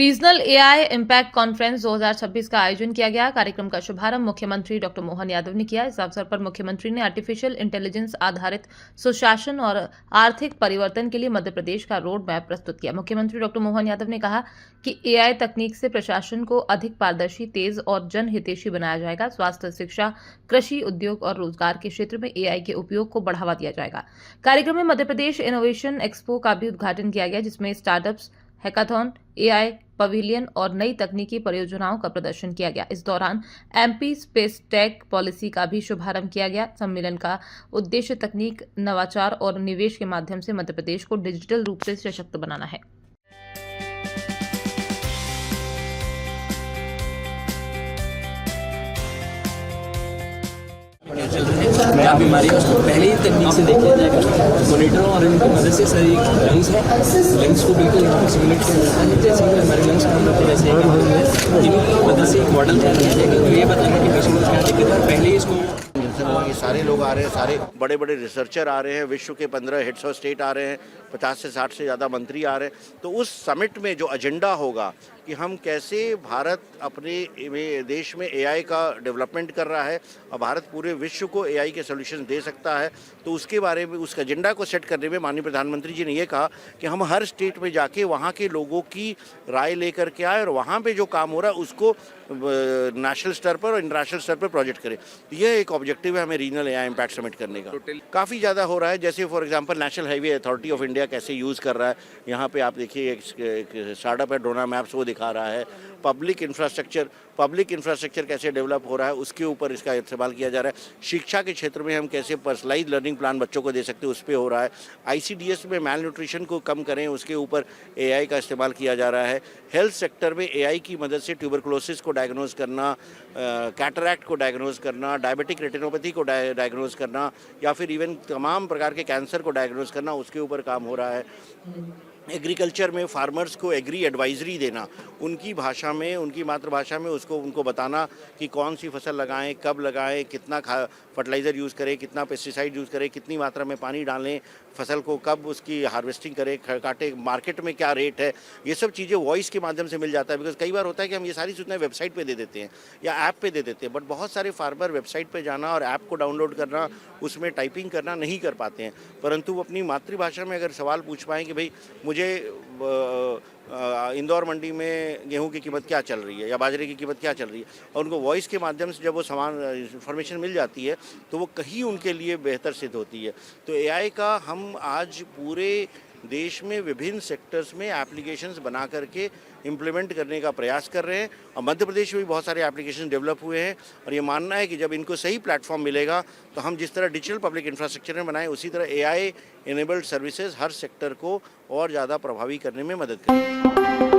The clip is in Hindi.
रीजनल एआई इम्पैक्ट कॉन्फ्रेंस 2026 का आयोजन किया गया। कार्यक्रम का शुभारंभ मुख्यमंत्री डॉक्टर मोहन यादव ने किया। इस अवसर पर मुख्यमंत्री ने आर्टिफिशियल इंटेलिजेंस आधारित सुशासन और आर्थिक परिवर्तन के लिए मध्य प्रदेश का रोड मैप प्रस्तुत किया। मुख्यमंत्री डॉक्टर मोहन यादव ने कहा कि एआई तकनीक से प्रशासन को अधिक पारदर्शी, तेज और जनहितैषी बनाया जाएगा। स्वास्थ्य, शिक्षा, कृषि, उद्योग और रोजगार के क्षेत्र में एआई के उपयोग को बढ़ावा दिया जाएगा। कार्यक्रम में मध्य प्रदेश इनोवेशन एक्सपो का भी उद्घाटन किया गया, जिसमें स्टार्टअप्स, हैकाथॉन, एआई पवेलियन और नई तकनीकी परियोजनाओं का प्रदर्शन किया गया। इस दौरान एमपी स्पेस टेक पॉलिसी का भी शुभारंभ किया गया। सम्मेलन का उद्देश्य तकनीक, नवाचार और निवेश के माध्यम से मध्य प्रदेश को डिजिटल रूप से सशक्त बनाना है। क्या बीमारी है उसको पहले ही तकनीक से देख लिया जाएगा। मॉनिटर और इनकी मदद से सर एक लंग्स है, लंग्स को बिल्कुल यहाँ सिमुलेट किया जाता है जैसे कि हमारे लंग्स काम करते हैं, वैसे इनकी मदद से एक मॉडल तैयार किया जाएगा और ये बताएंगे कि पेशेंट को क्या दिक्कत है, पहले ही इसको ये सारे लोग आ रहे हैं, सारे बड़े बड़े रिसर्चर आ रहे हैं, विश्व के 15 हेड्स ऑफ स्टेट आ रहे हैं, 50 से 60 से ज़्यादा मंत्री आ रहे हैं। तो उस समिट में जो एजेंडा होगा कि हम कैसे भारत अपने देश में एआई का डेवलपमेंट कर रहा है और भारत पूरे विश्व को एआई के सॉल्यूशन दे सकता है, तो उसके बारे में, उस एजेंडा को सेट करने में माननीय प्रधानमंत्री जी ने ये कहा कि हम हर स्टेट में जाके वहाँ के लोगों की राय लेकर के आए और वहाँ पे जो काम हो रहा है उसको नेशनल स्तर पर और इंटरनेशनल स्तर पर प्रोजेक्ट करें। तो यह एक ऑब्जेक्टिव है हमें रीजनल एआई इम्पैक्ट समिट करने का। काफ़ी ज़्यादा हो रहा है, जैसे for example national highway authority of India कैसे यूज़ कर रहा है। यहाँ पे आप देखिए एक स्टार्टअप है ड्रोना मैप्स, वो दिखा रहा है। पब्लिक इंफ्रास्ट्रक्चर कैसे डेवलप हो रहा है उसके ऊपर इसका इस्तेमाल किया जा रहा है। शिक्षा के क्षेत्र में हम कैसे पर्सनलाइज लर्निंग प्लान बच्चों को दे सकते हैं उस पर हो रहा है। आईसीडीएस में मैल न्यूट्रिशन को कम करें उसके ऊपर एआई का इस्तेमाल किया जा रहा है। हेल्थ सेक्टर में एआई की मदद से ट्यूबरकुलोसिस को डायग्नोज करना, कैटरैक्ट को डायग्नोज करना, डायबिटिक रेटिनोपैथी को डायग्नोज करना या फिर इवन तमाम प्रकार के कैंसर को डायग्नोज करना, उसके ऊपर काम हो रहा है। एग्रीकल्चर में फार्मर्स को एग्री एडवाइजरी देना, उनकी भाषा में, उनकी मातृभाषा में उनको बताना कि कौन सी फसल लगाएं, कब लगाएं, कितना फर्टिलाइज़र यूज़ करें, कितना पेस्टिसाइड यूज़ करें, कितनी मात्रा में पानी डालें, फसल को कब उसकी हार्वेस्टिंग करें, काटे, मार्केट में क्या रेट है, ये सब चीज़ें वॉइस के माध्यम से मिल जाता है। बिकॉज कई बार होता है कि हम ये सारी सूचनाएं वेबसाइट पे दे देते हैं या ऐप पे दे देते हैं, बट बहुत सारे फार्मर वेबसाइट पे जाना और ऐप को डाउनलोड करना, उसमें टाइपिंग करना नहीं कर पाते हैं। परंतु वो अपनी मातृभाषा में अगर सवाल पूछ पाएँ कि भाई मुझे इंदौर मंडी में गेहूं की कीमत क्या चल रही है या बाजरे की कीमत क्या चल रही है, और उनको वॉइस के माध्यम से जब वो समान इन्फॉर्मेशन मिल जाती है तो वो कहीं उनके लिए बेहतर सिद्ध होती है। तो एआई का हम आज पूरे देश में विभिन्न सेक्टर्स में एप्लीकेशंस बना करके इम्प्लीमेंट करने का प्रयास कर रहे हैं और मध्य प्रदेश में भी बहुत सारे एप्लीकेशन डेवलप हुए हैं और ये मानना है कि जब इनको सही प्लेटफॉर्म मिलेगा तो हम जिस तरह डिजिटल पब्लिक इंफ्रास्ट्रक्चर में बनाएं उसी तरह एआई इनेबल्ड सर्विसेज हर सेक्टर को और ज़्यादा प्रभावी करने में मदद करेंगे।